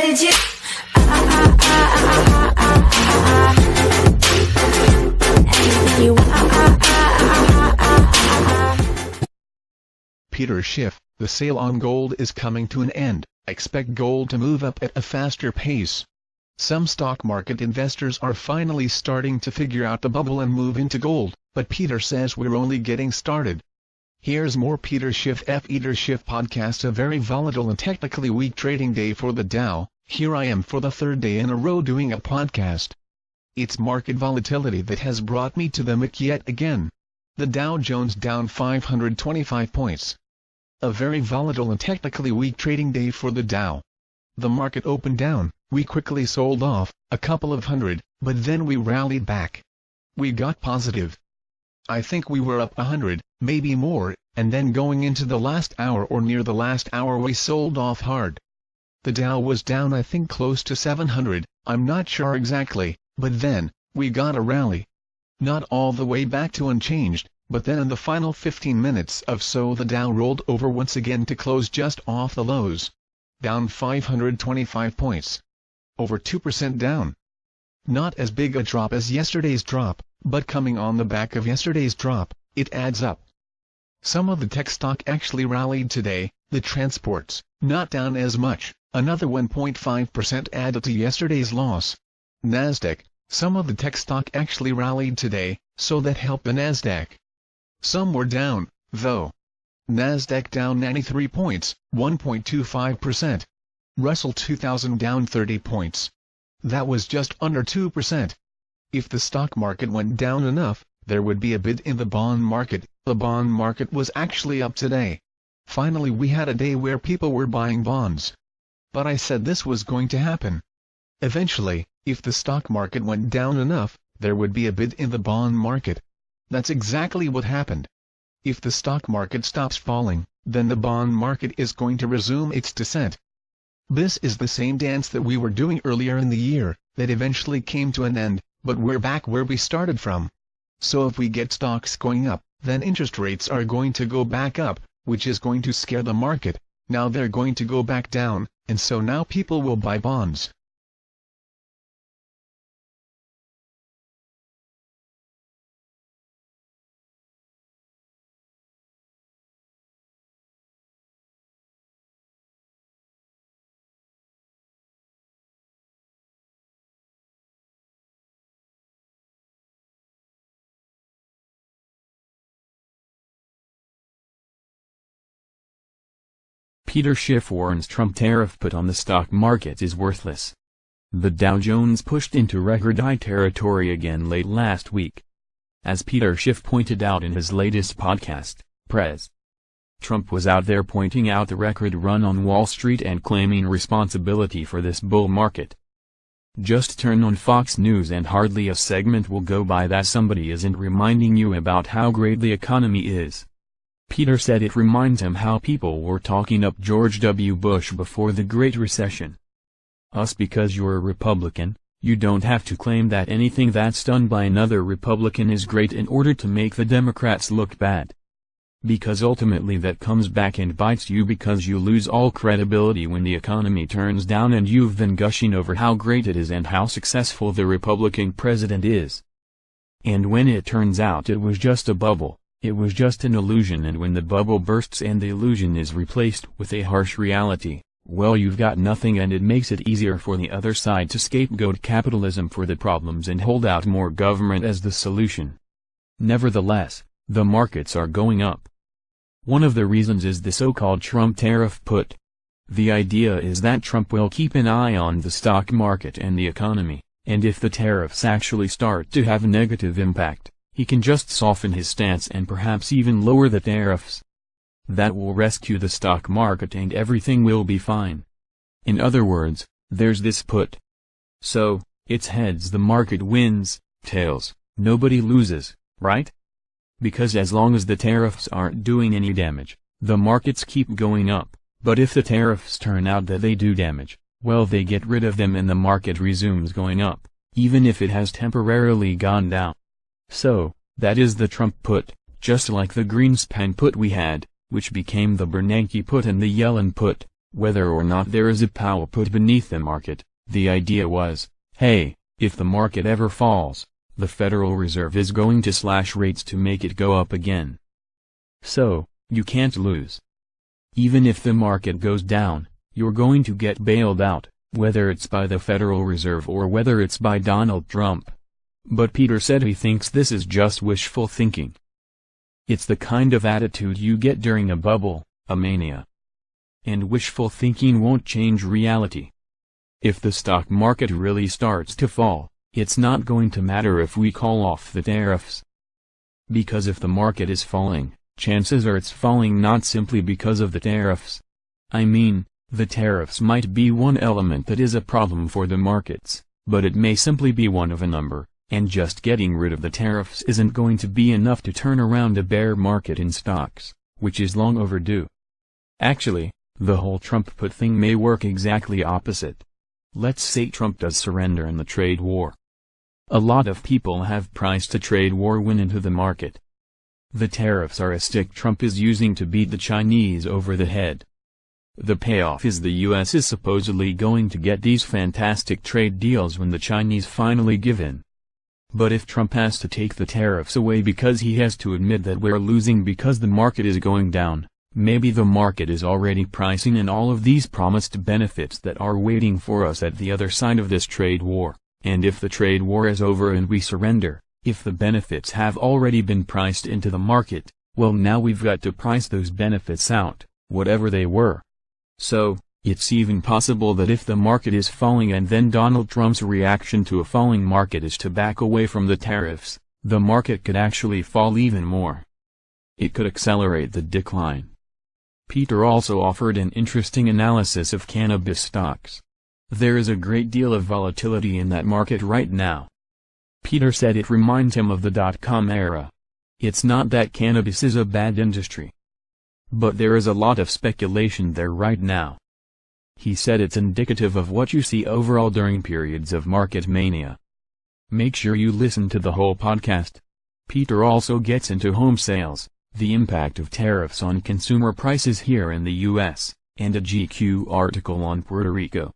legit. Anything you want. Peter Schiff, the sale on gold is coming to an end. Expect gold to move up at a faster pace. Some stock market investors are finally starting to figure out the bubble and move into gold, but Peter says we're only getting started. Here's more Peter Schiff Peter Schiff podcast. A very volatile and technically weak trading day for the Dow. Here I am for the third day in a row doing a podcast. It's market volatility that has brought me to the mic yet again. The Dow Jones down 525 points. A very volatile and technically weak trading day for the Dow. The market opened down, we quickly sold off, a couple of hundred, but then we rallied back. We got positive. I think we were up 100, maybe more, and then going into the last hour or near the last hour we sold off hard. The Dow was down I think close to 700, I'm not sure exactly, but then, we got a rally. Not all the way back to unchanged, but then in the final 15 minutes of so the Dow rolled over once again to close just off the lows. Down 525 points. Over 2% down. Not as big a drop as yesterday's drop, but coming on the back of yesterday's drop, it adds up. Some of the tech stock actually rallied today, the transports, not down as much, another 1.5% added to yesterday's loss. Nasdaq, some of the tech stock actually rallied today, so that helped the Nasdaq. Some were down, though. Nasdaq down 93 points, 1.25%. Russell 2000 down 30 points. That was just under 2%. If the stock market went down enough, there would be a bid in the bond market. The bond market was actually up today. Finally we had a day where people were buying bonds. But I said this was going to happen. Eventually, if the stock market went down enough, there would be a bid in the bond market. That's exactly what happened. If the stock market stops falling, then the bond market is going to resume its descent. This is the same dance that we were doing earlier in the year, that eventually came to an end, but we're back where we started from. So if we get stocks going up, then interest rates are going to go back up, which is going to scare the market. Now they're going to go back down, and so now people will buy bonds. Peter Schiff warns Trump tariff put on the stock market is worthless. The Dow Jones pushed into record high territory again late last week. As Peter Schiff pointed out in his latest podcast, Prez. Trump was out there pointing out the record run on Wall Street and claiming responsibility for this bull market. Just turn on Fox News and hardly a segment will go by that somebody isn't reminding you about how great the economy is. Peter said it reminds him how people were talking up George W. Bush before the Great Recession. Us, because you're a Republican, you don't have to claim that anything that's done by another Republican is great in order to make the Democrats look bad. Because ultimately that comes back and bites you because you lose all credibility when the economy turns down and you've been gushing over how great it is and how successful the Republican president is. And when it turns out it was just a bubble. It was just an illusion, and when the bubble bursts and the illusion is replaced with a harsh reality, well, you've got nothing, and it makes it easier for the other side to scapegoat capitalism for the problems and hold out more government as the solution. Nevertheless, the markets are going up. One of the reasons is the so-called Trump tariff put. The idea is that Trump will keep an eye on the stock market and the economy, and if the tariffs actually start to have a negative impact, he can just soften his stance and perhaps even lower the tariffs. That will rescue the stock market and everything will be fine. In other words, there's this put. So, it's heads the market wins, tails, nobody loses, right? Because as long as the tariffs aren't doing any damage, the markets keep going up, but if the tariffs turn out that they do damage, well, they get rid of them and the market resumes going up, even if it has temporarily gone down. So, that is the Trump put, just like the Greenspan put we had, which became the Bernanke put and the Yellen put, whether or not there is a Powell put beneath the market. The idea was, hey, if the market ever falls, the Federal Reserve is going to slash rates to make it go up again. So, you can't lose. Even if the market goes down, you're going to get bailed out, whether it's by the Federal Reserve or whether it's by Donald Trump. But Peter said he thinks this is just wishful thinking. It's the kind of attitude you get during a bubble, a mania. And wishful thinking won't change reality. If the stock market really starts to fall, it's not going to matter if we call off the tariffs. Because if the market is falling, chances are it's falling not simply because of the tariffs. I mean, the tariffs might be one element that is a problem for the markets, but it may simply be one of a number, and just getting rid of the tariffs isn't going to be enough to turn around a bear market in stocks, which is long overdue. Actually, the whole Trump put thing may work exactly opposite. Let's say Trump does surrender in the trade war. A lot of people have priced a trade war win into the market. The tariffs are a stick Trump is using to beat the Chinese over the head. The payoff is the US is supposedly going to get these fantastic trade deals when the Chinese finally give in. But if Trump has to take the tariffs away because he has to admit that we're losing because the market is going down, maybe the market is already pricing in all of these promised benefits that are waiting for us at the other side of this trade war, and if the trade war is over and we surrender, if the benefits have already been priced into the market, well now we've got to price those benefits out, whatever they were. So, it's even possible that if the market is falling and then Donald Trump's reaction to a falling market is to back away from the tariffs, the market could actually fall even more. It could accelerate the decline. Peter also offered an interesting analysis of cannabis stocks. There is a great deal of volatility in that market right now. Peter said it reminds him of the dot-com era. It's not that cannabis is a bad industry. But there is a lot of speculation there right now. He said it's indicative of what you see overall during periods of market mania. Make sure you listen to the whole podcast. Peter also gets into home sales, the impact of tariffs on consumer prices here in the US, and a GQ article on Puerto Rico.